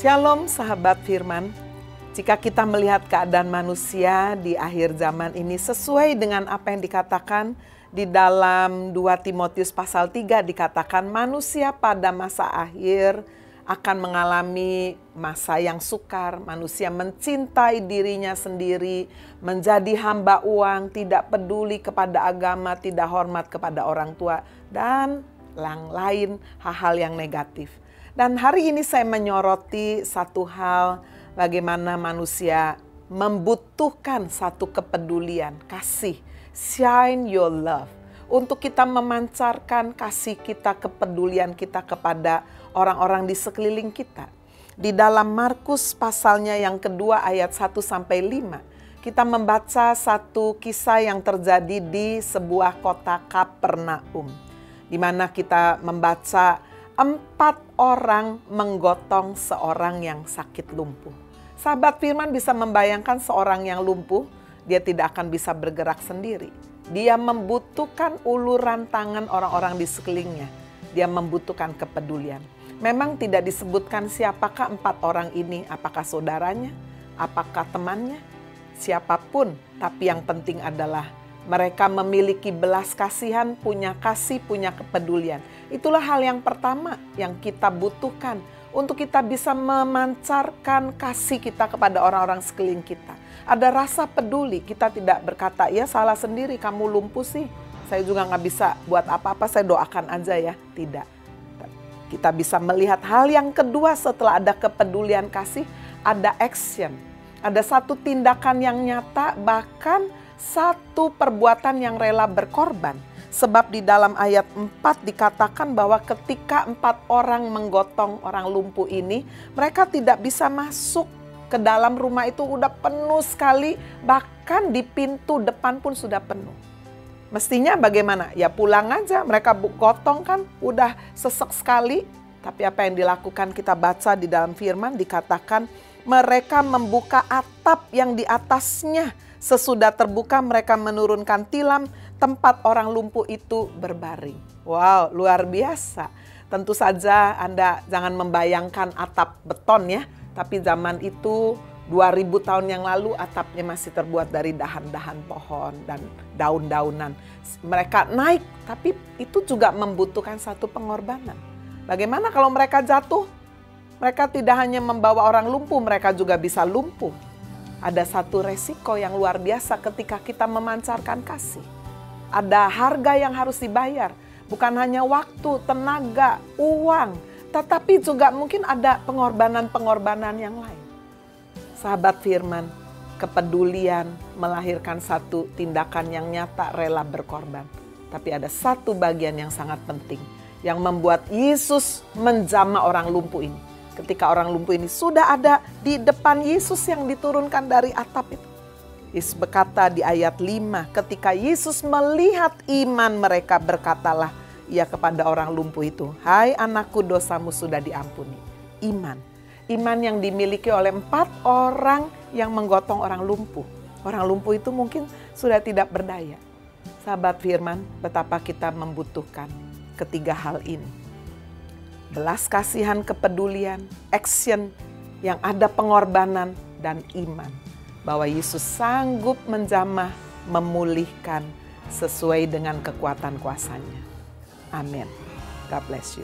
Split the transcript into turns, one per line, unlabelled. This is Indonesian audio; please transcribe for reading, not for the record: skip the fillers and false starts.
Shalom sahabat firman. Jika kita melihat keadaan manusia di akhir zaman ini sesuai dengan apa yang dikatakan di dalam 2 Timotius pasal 3 dikatakan manusia pada masa akhir akan mengalami masa yang sukar. Manusia mencintai dirinya sendiri, menjadi hamba uang, tidak peduli kepada agama, tidak hormat kepada orang tua, dan lain hal-hal yang negatif. Dan hari ini saya menyoroti satu hal, bagaimana manusia membutuhkan satu kepedulian, kasih, shine your love. Untuk kita memancarkan kasih kita, kepedulian kita kepada orang-orang di sekeliling kita. Di dalam Markus pasalnya yang kedua ayat 1-5, kita membaca satu kisah yang terjadi di sebuah kota Kapernaum. Di mana kita membaca 4 orang menggotong seorang yang sakit lumpuh. Sahabat firman bisa membayangkan seorang yang lumpuh, dia tidak akan bisa bergerak sendiri. Dia membutuhkan uluran tangan orang-orang di sekelilingnya. Dia membutuhkan kepedulian. Memang tidak disebutkan siapakah 4 orang ini, apakah saudaranya, apakah temannya, siapapun. Tapi yang penting adalah mereka memiliki belas kasihan, punya kasih, punya kepedulian. Itulah hal yang pertama yang kita butuhkan untuk kita bisa memancarkan kasih kita kepada orang-orang sekeliling kita. Ada rasa peduli, kita tidak berkata, ya salah sendiri kamu lumpuh sih. Saya juga gak bisa buat apa-apa, saya doakan aja ya. Tidak. Kita bisa melihat hal yang kedua setelah ada kepedulian kasih, ada action. Ada satu tindakan yang nyata, bahkan satu perbuatan yang rela berkorban. Sebab di dalam ayat 4 dikatakan bahwa ketika 4 orang menggotong orang lumpuh ini, mereka tidak bisa masuk ke dalam rumah itu, udah penuh sekali, bahkan di pintu depan pun sudah penuh. Mestinya bagaimana? Ya pulang aja, mereka gotong kan, udah sesek sekali. Tapi apa yang dilakukan kita baca di dalam firman dikatakan mereka membuka atap yang di atasnya. Sesudah terbuka mereka menurunkan tilam, tempat orang lumpuh itu berbaring. Wow, luar biasa. Tentu saja Anda jangan membayangkan atap beton ya. Tapi zaman itu 2000 tahun yang lalu atapnya masih terbuat dari dahan-dahan pohon dan daun-daunan. Mereka naik, tapi itu juga membutuhkan satu pengorbanan. Bagaimana kalau mereka jatuh? Mereka tidak hanya membawa orang lumpuh, mereka juga bisa lumpuh. Ada satu resiko yang luar biasa ketika kita memancarkan kasih. Ada harga yang harus dibayar. Bukan hanya waktu, tenaga, uang. Tetapi juga mungkin ada pengorbanan-pengorbanan yang lain. Sahabat firman, kepedulian melahirkan satu tindakan yang nyata rela berkorban. Tapi ada satu bagian yang sangat penting. Yang membuat Yesus menjamah orang lumpuh ini. Ketika orang lumpuh ini sudah ada di depan Yesus yang diturunkan dari atap itu. Yesus berkata di ayat 5, ketika Yesus melihat iman mereka berkatalah ia kepada orang lumpuh itu, hai anakku dosamu sudah diampuni. Iman. Iman yang dimiliki oleh 4 orang yang menggotong orang lumpuh. Orang lumpuh itu mungkin sudah tidak berdaya. Sahabat firman, betapa kita membutuhkan ketiga hal ini. Belas kasihan, kepedulian, action yang ada pengorbanan dan iman. Bahwa Yesus sanggup menjamah, memulihkan sesuai dengan kekuatan kuasa-Nya. Amin. God bless you.